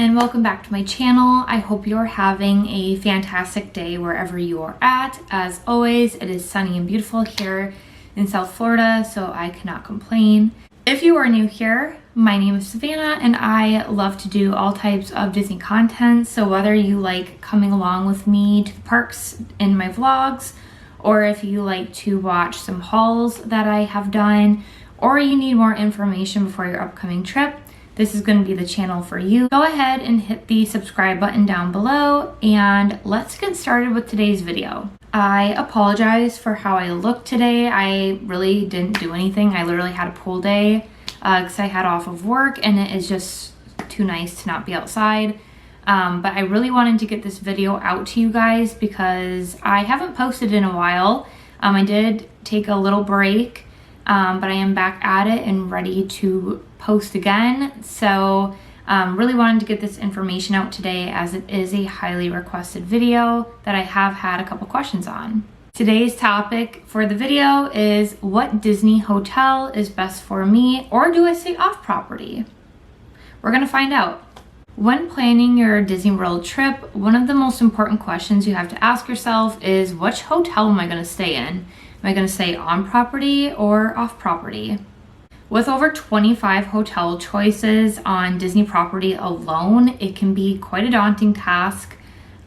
and welcome back to my channel. I hope you're having a fantastic day wherever you are at. As always, it is sunny and beautiful here in South Florida, so I cannot complain. If you are new here, my name is Savannah and I love to do all types of Disney content. So whether you like coming along with me to the parks in my vlogs, or if you like to watch some hauls that I have done, or you need more information before your upcoming trip, this is going to be the channel for you. Go ahead and hit the subscribe button down below and let's get started with today's video. I apologize for how I look today. I really didn't do anything. I literally had a pool day because I had off of work and it is just too nice to not be outside. But I really wanted to get this video out to you guys because I haven't posted in a while. I did take a little break, but I am back at it and ready to post again. So really wanted to get this information out today as it is a highly requested video that I have had a couple questions on. Today's topic for the video is what Disney hotel is best for me, or do I stay off property? We're gonna find out. When planning your Disney World trip, one of the most important questions you have to ask yourself is which hotel am I gonna stay in? Am I gonna stay on property or off property? With over 25 hotel choices on Disney property alone, it can be quite a daunting task,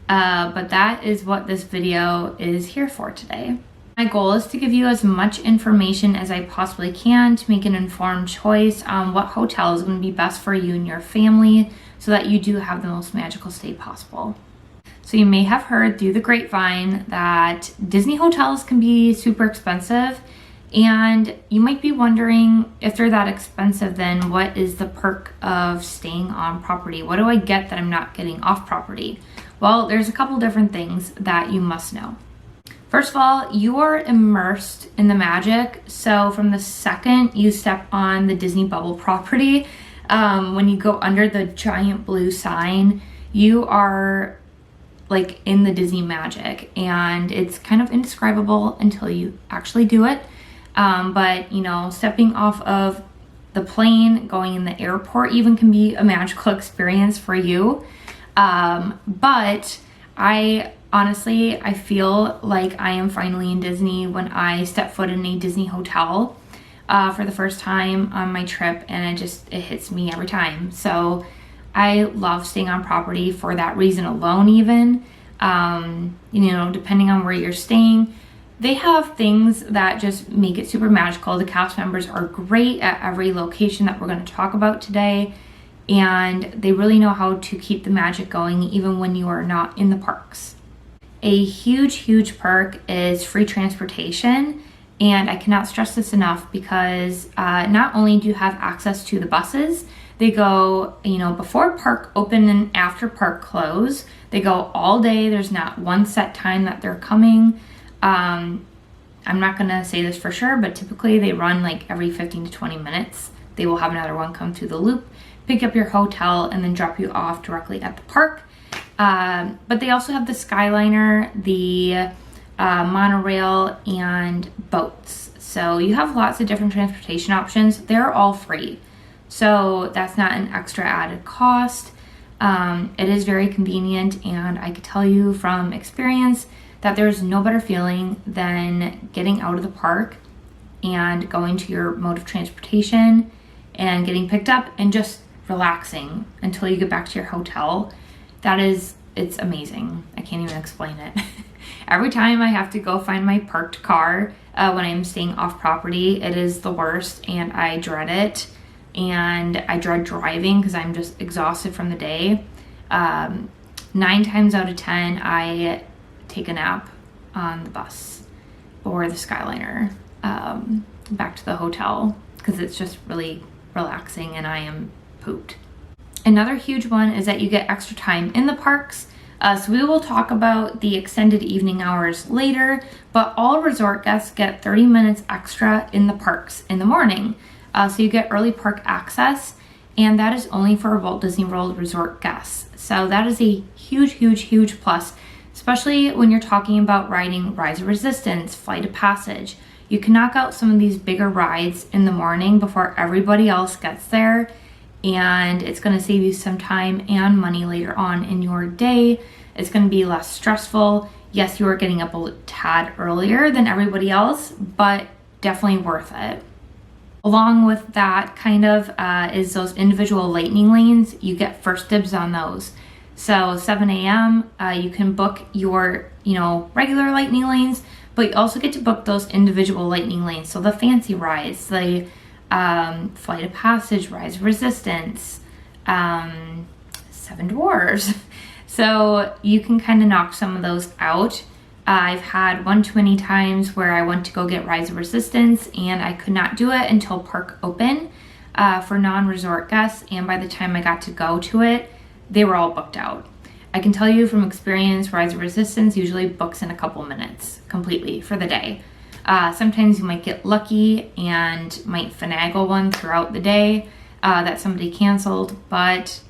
but that is what this video is here for today. My goal is to give you as much information as I possibly can to make an informed choice on what hotel is going to be best for you and your family so that you do have the most magical stay possible. So you may have heard through the grapevine that Disney hotels can be super expensive. And you might be wondering, if they're that expensive, then what is the perk of staying on property? What do I get that I'm not getting off property? Well, there's a couple different things that you must know. First of all, you are immersed in the magic. So from the second you step on the Disney bubble property, when you go under the giant blue sign, you are like in the Disney magic, and it's kind of indescribable until you actually do it. But you know, stepping off of the plane, going in the airport even can be a magical experience for you. But I honestly feel like I am finally in Disney when I step foot in a Disney hotel for the first time on my trip, and it hits me every time. So I love staying on property for that reason alone. Even you know, depending on where you're staying, they have things that just make it super magical. The cast members are great at every location that we're going to talk about today, and they really know how to keep the magic going even when you are not in the parks. A huge perk is free transportation, and I cannot stress this enough because not only do you have access to the buses, they go, you know, before park open and after park close. They go all day. There's not one set time that they're coming. I'm not gonna say this for sure, but typically they run like every 15 to 20 minutes. They will have another one come through the loop, pick up your hotel, and then drop you off directly at the park. But they also have the Skyliner, the monorail, and boats. So you have lots of different transportation options. They're all free. So that's not an extra added cost. It is very convenient, and I could tell you from experience that there's no better feeling than getting out of the park and going to your mode of transportation and getting picked up and just relaxing until you get back to your hotel. It's amazing. I can't even explain it. Every time I have to go find my parked car when I'm staying off property, it is the worst, and I dread it. And I dread driving because I'm just exhausted from the day. 9 times out of 10, I take a nap on the bus or the Skyliner back to the hotel because it's just really relaxing and I am pooped. Another huge one is that you get extra time in the parks. So we will talk about the extended evening hours later, but all resort guests get 30 minutes extra in the parks in the morning. So you get early park access, and that is only for Walt Disney World Resort guests. So that is a huge plus, especially when you're talking about riding Rise of Resistance, Flight of Passage. You can knock out some of these bigger rides in the morning before everybody else gets there, and it's going to save you some time and money later on in your day. It's going to be less stressful. Yes, you are getting up a tad earlier than everybody else, but definitely worth it. Along with that kind of is those individual lightning lanes. You get first dibs on those. So 7 a.m. You can book your, regular lightning lanes, but you also get to book those individual lightning lanes. So the fancy rides, the Flight of Passage, Rise of Resistance, Seven Dwarfs. So you can kind of knock some of those out. I've had one too many times where I went to go get Rise of Resistance and I could not do it until park open for non-resort guests, and by the time I got to go to it, they were all booked out. I can tell you from experience, Rise of Resistance usually books in a couple minutes completely for the day. Sometimes you might get lucky and might finagle one throughout the day that somebody canceled, but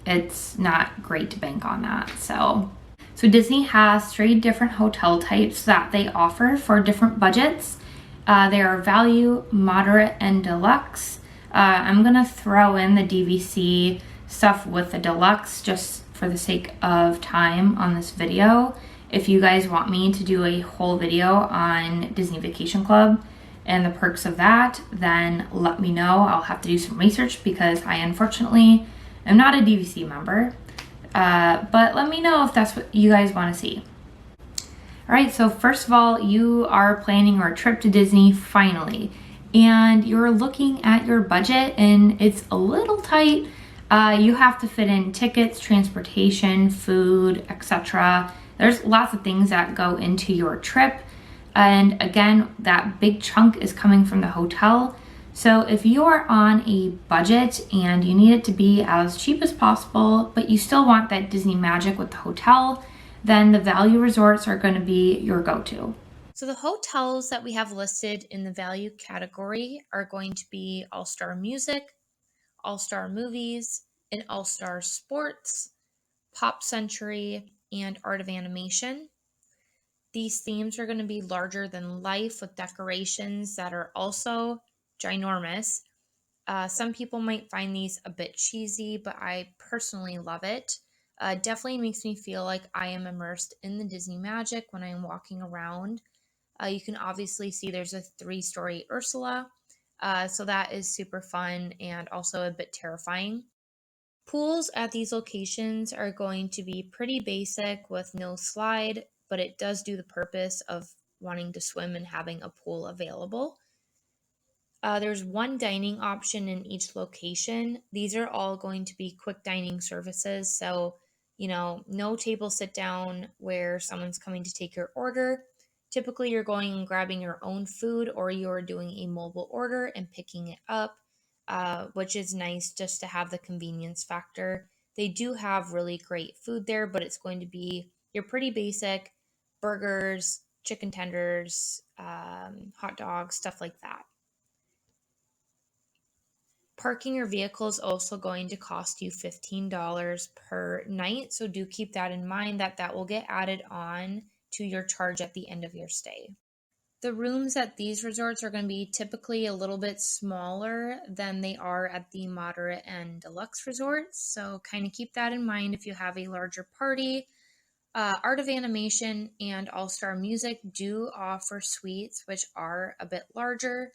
it's not great to bank on that. So Disney has 3 different hotel types that they offer for different budgets. They are value, moderate, and deluxe. I'm gonna throw in the DVC stuff with the deluxe just for the sake of time on this video. If you guys want me to do a whole video on Disney Vacation Club and the perks of that, then let me know. I'll have to do some research because I unfortunately am not a DVC member. But let me know if that's what you guys want to see. All right, so first of all, you are planning your trip to Disney finally, and you're looking at your budget and it's a little tight. You have to fit in tickets, transportation, food, etc. There's lots of things that go into your trip. And again, that big chunk is coming from the hotel. So if you are on a budget and you need it to be as cheap as possible, but you still want that Disney magic with the hotel, then the value resorts are going to be your go-to. So the hotels that we have listed in the value category are going to be All-Star Music, All-Star Movies, and All-Star Sports, Pop Century, and Art of Animation. These themes are going to be larger than life with decorations that are also ginormous. Some people might find these a bit cheesy, but I personally love it. Definitely makes me feel like I am immersed in the Disney magic when I'm walking around. You can obviously see there's a 3-story Ursula, so that is super fun and also a bit terrifying. Pools at these locations are going to be pretty basic with no slide, but it does do the purpose of wanting to swim and having a pool available. There's 1 dining option in each location. These are all going to be quick dining services. So, no table sit down where someone's coming to take your order. Typically, you're going and grabbing your own food, or you're doing a mobile order and picking it up, which is nice just to have the convenience factor. They do have really great food there, but it's going to be your pretty basic burgers, chicken tenders, hot dogs, stuff like that. Parking your vehicle is also going to cost you $15 per night, so do keep that in mind that will get added on to your charge at the end of your stay. The rooms at these resorts are going to be typically a little bit smaller than they are at the moderate and deluxe resorts, so kind of keep that in mind if you have a larger party. Art of Animation and All-Star Music do offer suites, which are a bit larger.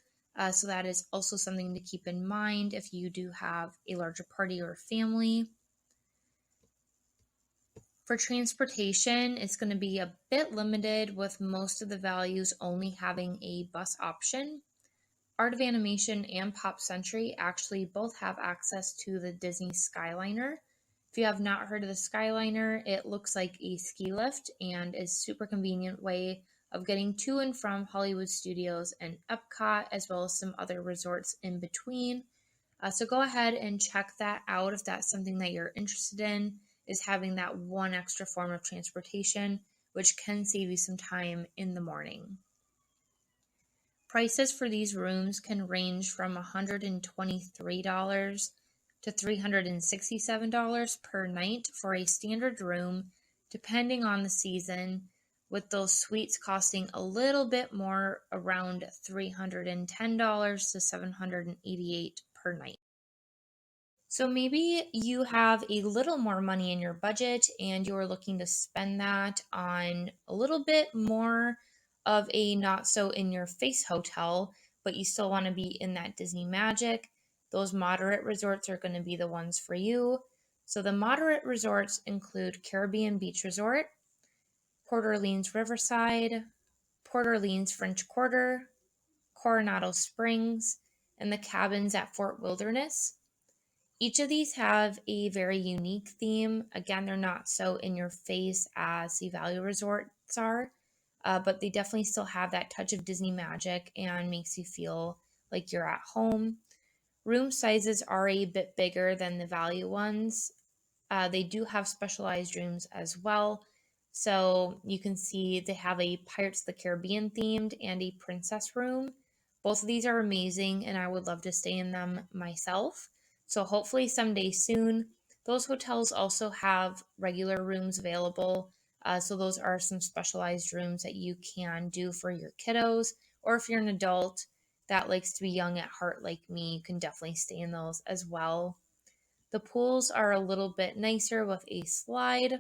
So that is also something to keep in mind if you do have a larger party or family. For transportation, it's going to be a bit limited with most of the values only having a bus option. Art of Animation and Pop Century actually both have access to the Disney Skyliner. If you have not heard of the Skyliner, it looks like a ski lift and is a super convenient way of getting to and from Hollywood Studios and Epcot, as well as some other resorts in between. So go ahead and check that out if that's something that you're interested in, is having that one extra form of transportation, which can save you some time in the morning. Prices for these rooms can range from $123 to $367 per night for a standard room, depending on the season, with those suites costing a little bit more, around $310 to $788 per night. So maybe you have a little more money in your budget and you're looking to spend that on a little bit more of a not so in your face hotel, but you still want to be in that Disney magic. Those moderate resorts are going to be the ones for you. So the moderate resorts include Caribbean Beach Resort, Port Orleans Riverside, Port Orleans French Quarter, Coronado Springs, and the cabins at Fort Wilderness. Each of these have a very unique theme. Again, they're not so in your face as the value resorts are, but they definitely still have that touch of Disney magic and makes you feel like you're at home. Room sizes are a bit bigger than the value ones. They do have specialized rooms as well. So you can see they have a Pirates of the Caribbean themed and a princess room. Both of these are amazing, and I would love to stay in them myself. So hopefully someday soon. Those hotels also have regular rooms available. So those are some specialized rooms that you can do for your kiddos, or if you're an adult that likes to be young at heart like me, you can definitely stay in those as well. The pools are a little bit nicer with a slide.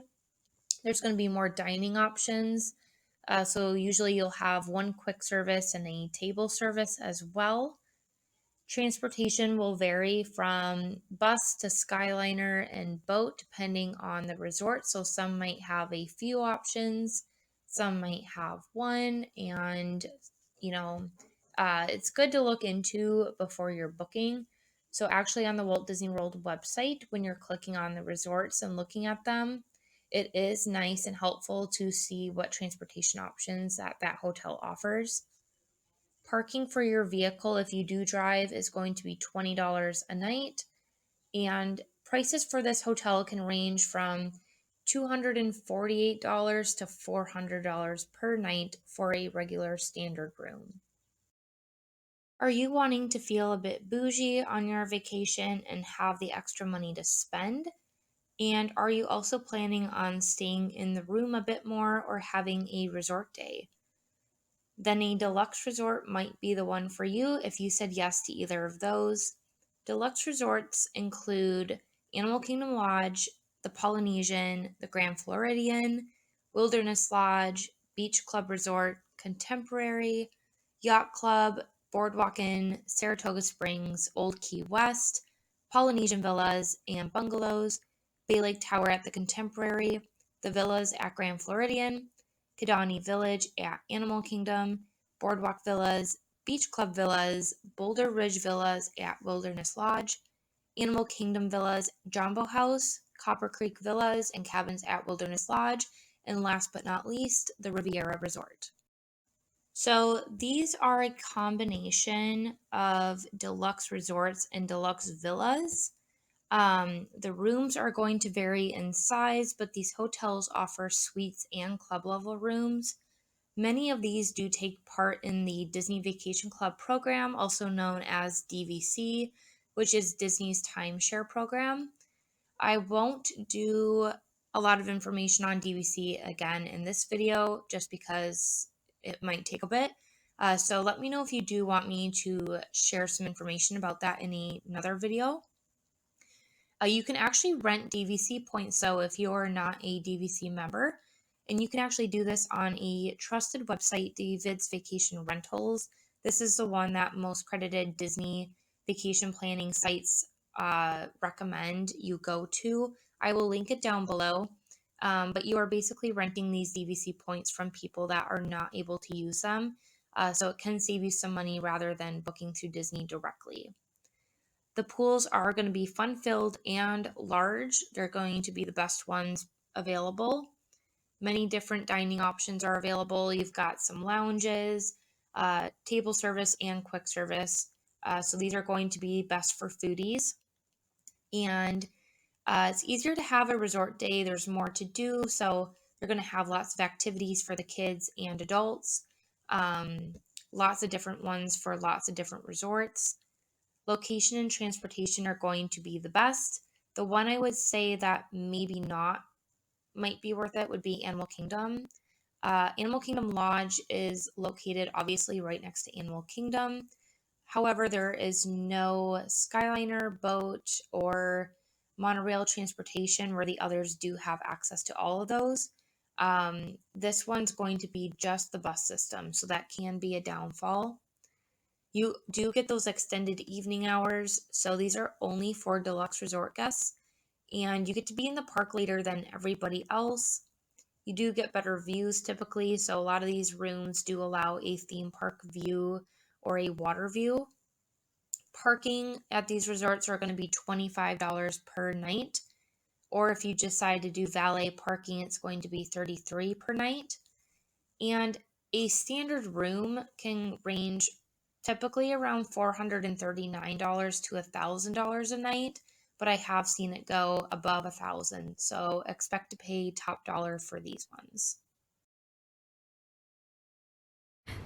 There's going to be more dining options. So usually you'll have one quick service and a table service as well. Transportation will vary from bus to Skyliner and boat depending on the resort. So some might have a few options, some might have one, and it's good to look into before you're booking. So actually on the Walt Disney World website, when you're clicking on the resorts and looking at them, it is nice and helpful to see what transportation options that hotel offers. Parking for your vehicle, if you do drive, is going to be $20 a night. And prices for this hotel can range from $248 to $400 per night for a regular standard room. Are you wanting to feel a bit bougie on your vacation and have the extra money to spend? And are you also planning on staying in the room a bit more or having a resort day? Then a deluxe resort might be the one for you if you said yes to either of those. Deluxe resorts include Animal Kingdom Lodge, the Polynesian, the Grand Floridian, Wilderness Lodge, Beach Club Resort, Contemporary, Yacht Club, Boardwalk Inn, Saratoga Springs, Old Key West, Polynesian Villas and Bungalows, Bay Lake Tower at the Contemporary, the Villas at Grand Floridian, Kidani Village at Animal Kingdom, Boardwalk Villas, Beach Club Villas, Boulder Ridge Villas at Wilderness Lodge, Animal Kingdom Villas, Jumbo House, Copper Creek Villas and Cabins at Wilderness Lodge, and last but not least, the Riviera Resort. So these are a combination of deluxe resorts and deluxe villas. The rooms are going to vary in size, but these hotels offer suites and club level rooms. Many of these do take part in the Disney Vacation Club program, also known as DVC, which is Disney's timeshare program. I won't do a lot of information on DVC again in this video just because it might take a bit. So let me know if you do want me to share some information about that in another video. You can actually rent DVC points, so if you're not a DVC member, and you can actually do this on a trusted website, David's Vacation Rentals. This is the one that most credited Disney vacation planning sites recommend you go to. I will link it down below. But you are basically renting these DVC points from people that are not able to use them. So it can save you some money rather than booking through Disney directly. The pools are going to be fun-filled and large. They're going to be the best ones available. Many different dining options are available. You've got some lounges, table service, and quick service. So these are going to be best for foodies. And it's easier to have a resort day. There's more to do. So they're going to have lots of activities for the kids and adults. Lots of different ones for lots of different resorts. Location and transportation are going to be the best. The one I would say that maybe not might be worth it would be Animal Kingdom. Animal Kingdom Lodge is located obviously right next to Animal Kingdom. However, there is no Skyliner, boat, or monorail transportation where the others do have access to all of those. This one's going to be just the bus system, so that can be a downfall. You do get those extended evening hours, so these are only for Deluxe Resort guests, and you get to be in the park later than everybody else. You do get better views typically, so a lot of these rooms do allow a theme park view or a water view. Parking at these resorts are going to be $25 per night, or if you decide to do valet parking, it's going to be $33 per night. And a standard room can range typically around $439 to $1,000 a night, but I have seen it go above $1,000, so expect to pay top dollar for these ones.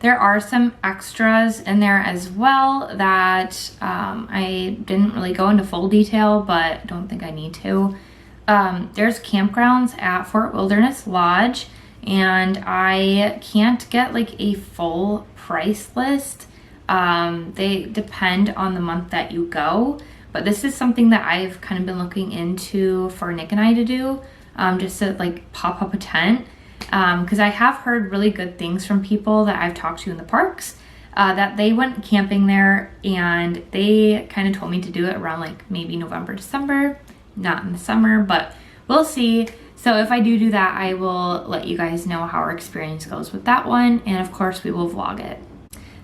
There are some extras in there as well that I didn't really go into full detail, but don't think I need to. There's campgrounds at Fort Wilderness Lodge, and I can't get like a full price list. They depend on the month that you go, but this is something that I've kind of been looking into for Nick and I to do, just to like pop up a tent. Because I have heard really good things from people that I've talked to in the parks, that they went camping there and they kind of told me to do it around like maybe November, December, not in the summer, but we'll see. So if I do that, I will let you guys know how our experience goes with that one. And of course we will vlog it.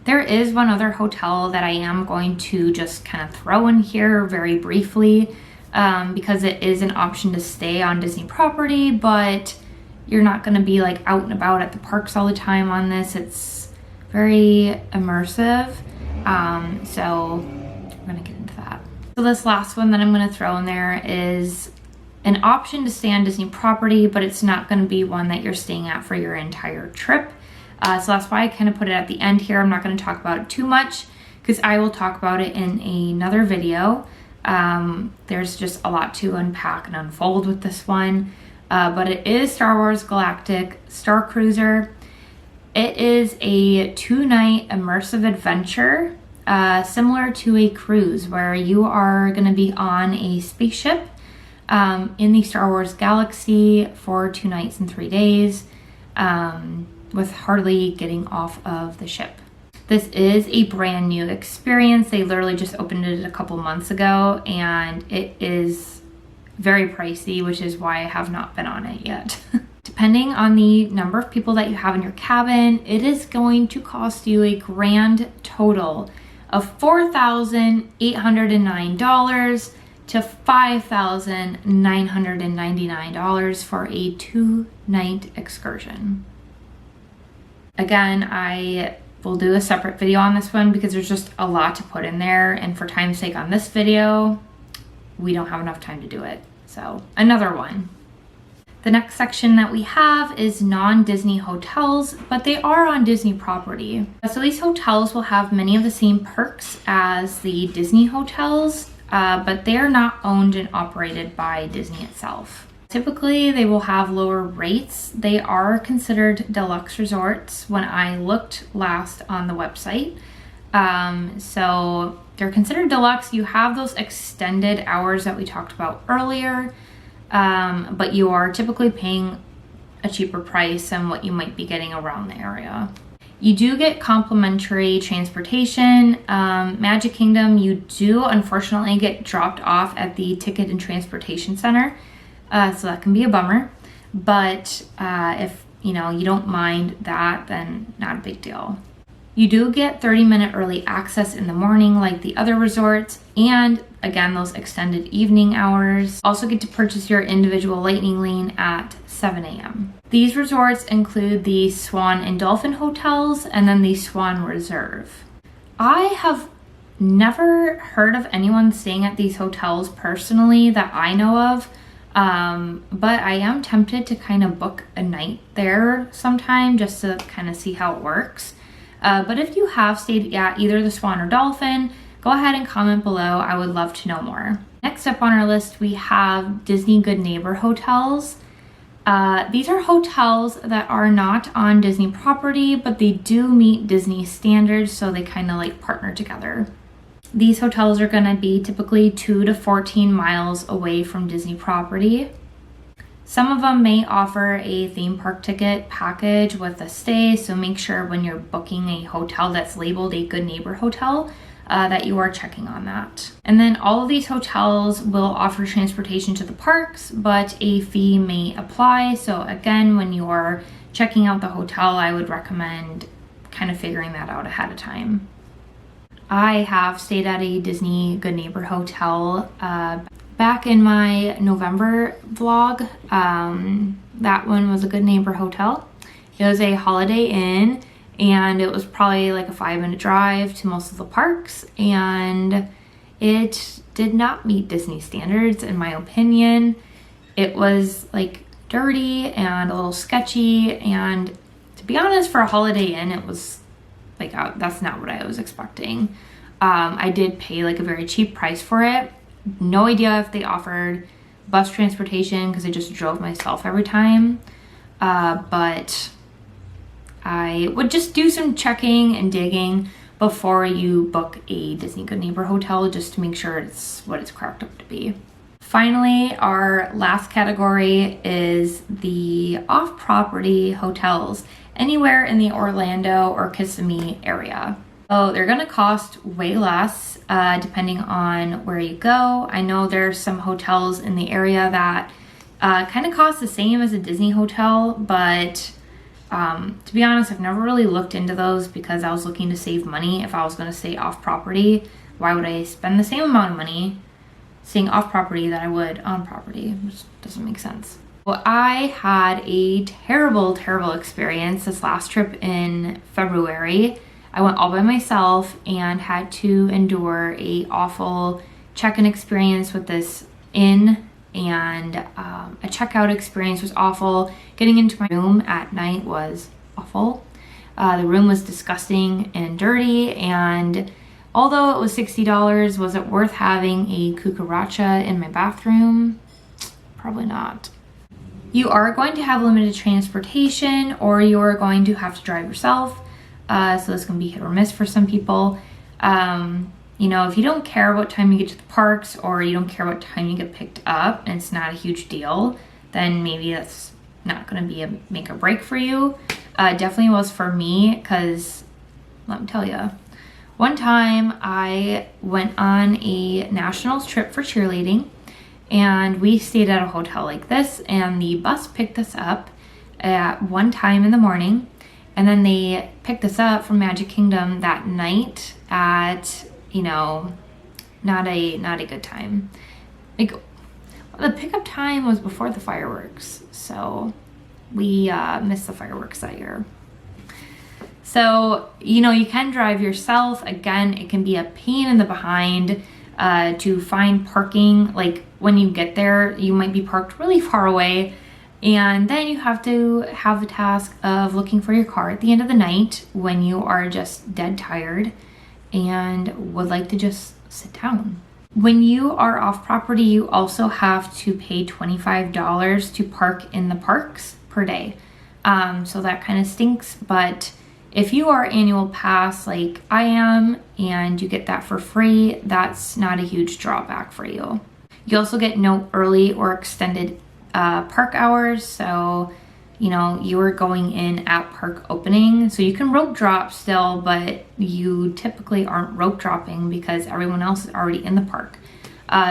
There is one other hotel that I am going to just kind of throw in here very briefly, because it is an option to stay on Disney property, but you're not going to be like out and about at the parks all the time on this. It's very immersive. So we're going to get into that. So this last one that I'm going to throw in there is an option to stay on Disney property, but it's not going to be one that you're staying at for your entire trip. So that's why I kind of put it at the end here. I'm not going to talk about it too much because I will talk about it in another video. There's just a lot to unpack and unfold with this one. But it is Star Wars Galactic Star Cruiser. It is a 2-night immersive adventure, similar to a cruise where you are going to be on a spaceship in the Star Wars galaxy for 2 nights and 3 days, with hardly getting off of the ship. This is a brand new experience. They literally just opened it a couple months ago, and it is very pricey, which is why I have not been on it yet. Depending on the number of people that you have in your cabin, it is going to cost you a grand total of $4,809 to $5,999 for a 2-night excursion. Again, I will do a separate video on this one because there's just a lot to put in there, and for time's sake on this video, we don't have enough time to do it. So another one. The next section that we have is non-Disney hotels, but they are on Disney property. So these hotels will have many of the same perks as the Disney hotels, but they are not owned and operated by Disney itself. Typically, they will have lower rates. They are considered deluxe resorts when I looked last on the website. So they're considered deluxe. You have those extended hours that we talked about earlier, but you are typically paying a cheaper price than what you might be getting around the area. You do get complimentary transportation. Magic Kingdom, you do unfortunately get dropped off at the Ticket and Transportation Center. So that can be a bummer, but if you don't mind that, then not a big deal. You do get 30-minute early access in the morning like the other resorts, and again, those extended evening hours. Also get to purchase your individual lightning lane at 7 a.m. These resorts include the Swan and Dolphin hotels and then the Swan Reserve. I have never heard of anyone staying at these hotels personally that I know of. But I am tempted to kind of book a night there sometime just to kind of see how it works. But if you have stayed at either the Swan or Dolphin, go ahead and comment below. I would love to know more. Next up on our list, we have Disney Good Neighbor hotels. These are hotels that are not on Disney property, but they do meet Disney standards, so they kind of like partner together. These hotels are going to be typically 2 to 14 miles away from Disney property. Some of them may offer a theme park ticket package with a stay, so make sure when you're booking a hotel that's labeled a Good Neighbor hotel that you are checking on that. And then all of these hotels will offer transportation to the parks, but a fee may apply. So again, when you are checking out the hotel, I would recommend kind of figuring that out ahead of time. I have stayed at a Disney Good Neighbor hotel back in my November vlog. That one was a Good Neighbor hotel. It was a Holiday Inn, and it was probably like a 5-minute drive to most of the parks, and it did not meet Disney standards in my opinion. It was like dirty and a little sketchy, and to be honest, for a Holiday Inn, it was like that's not what I was expecting. I did pay like a very cheap price for it. No idea if they offered bus transportation because I just drove myself every time, but I would just do some checking and digging before you book a Disney Good Neighbor hotel, just to make sure it's what it's cracked up to be. Finally, our last category is the off-property hotels anywhere in the Orlando or Kissimmee area. So they're gonna cost way less depending on where you go. I know there's some hotels in the area that kind of cost the same as a Disney hotel, but to be honest, I've never really looked into those because I was looking to save money. If I was gonna stay off property, why would I spend the same amount of money staying off property that I would on property? Which doesn't make sense. Well, I had a terrible experience this last trip in February. I went all by myself and had to endure a awful check-in experience with this inn, and a checkout experience was awful. Getting into my room at night was awful. The room was disgusting and dirty, and although it was $60, was it worth having a cucaracha in my bathroom? Probably not. You are going to have limited transportation, or you are going to have to drive yourself. So this can be hit or miss for some people. You know, if you don't care what time you get to the parks, or you don't care what time you get picked up, and it's not a huge deal, then maybe that's not going to be a make or break for you. Definitely was for me, because let me tell you, one time I went on a nationals trip for cheerleading, and we stayed at a hotel like this, and the bus picked us up at one time in the morning, and then they picked us up from Magic Kingdom that night at, you know, not a good time. Like, the pickup time was before the fireworks, so we missed the fireworks that year. So, you know, you can drive yourself. Again, it can be a pain in the behind to find parking. Like, when you get there, you might be parked really far away, and then you have to have the task of looking for your car at the end of the night when you are just dead tired and would like to just sit down. When you are off property, you also have to pay $25 to park in the parks per day. So that kind of stinks, but if you are annual pass like I am and you get that for free, that's not a huge drawback for you. You also get no early or extended park hours, so you know you are going in at park opening, so you can rope drop still, but you typically aren't rope dropping because everyone else is already in the park.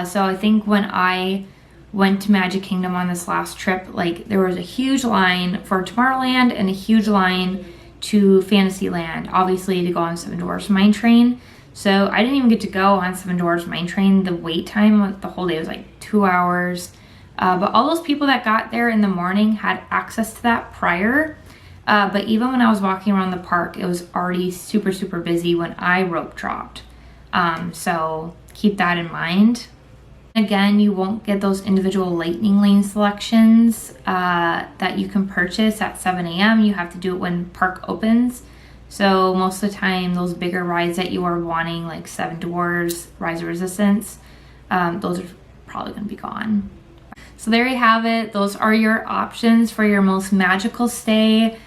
So I think when I went to Magic Kingdom on this last trip, like, there was a huge line for Tomorrowland and a huge line to Fantasyland, obviously to go on Seven Dwarfs Mine Train. So I didn't even get to go on Seven Dwarfs Mine Train. The wait time the whole day was like 2 hours. But all those people that got there in the morning had access to that prior. But even when I was walking around the park, it was already super busy when I rope dropped. So keep that in mind. Again, you won't get those individual lightning lane selections that you can purchase at 7 a.m. You have to do it when park opens. So most of the time, those bigger rides that you are wanting, like Seven Dwarfs, Rise of Resistance, those are probably going to be gone. So there you have it. Those are your options for your most magical stay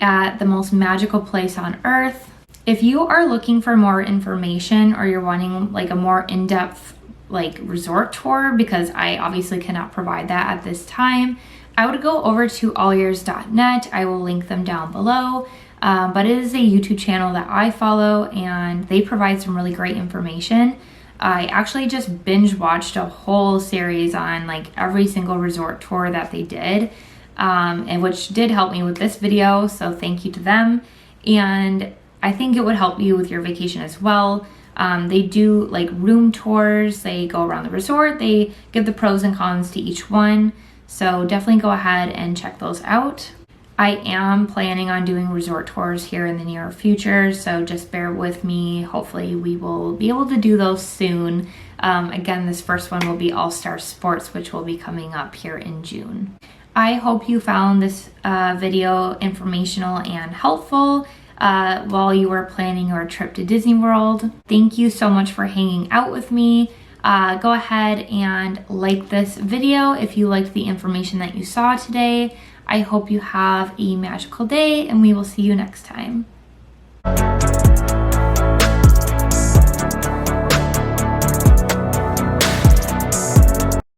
at the most magical place on earth. If you are looking for more information or you're wanting like a more in-depth like resort tour, because I obviously cannot provide that at this time, I would go over to allears.net. I will link them down below. But it is a YouTube channel that I follow and they provide some really great information. I actually just binge watched a whole series on like every single resort tour that they did, and which did help me with this video, so thank you to them. And I think it would help you with your vacation as well. They do like room tours, they go around the resort, they give the pros and cons to each one, so definitely go ahead and check those out. I am planning on doing resort tours here in the near future, so just bear with me. Hopefully we will be able to do those soon. Again, this first one will be All Star Sports, which will be coming up here in June. I hope you found this video informational and helpful while you were planning your trip to Disney World. Thank you so much for hanging out with me. Go ahead and like this video if you liked the information that you saw today. I hope you have a magical day and we will see you next time.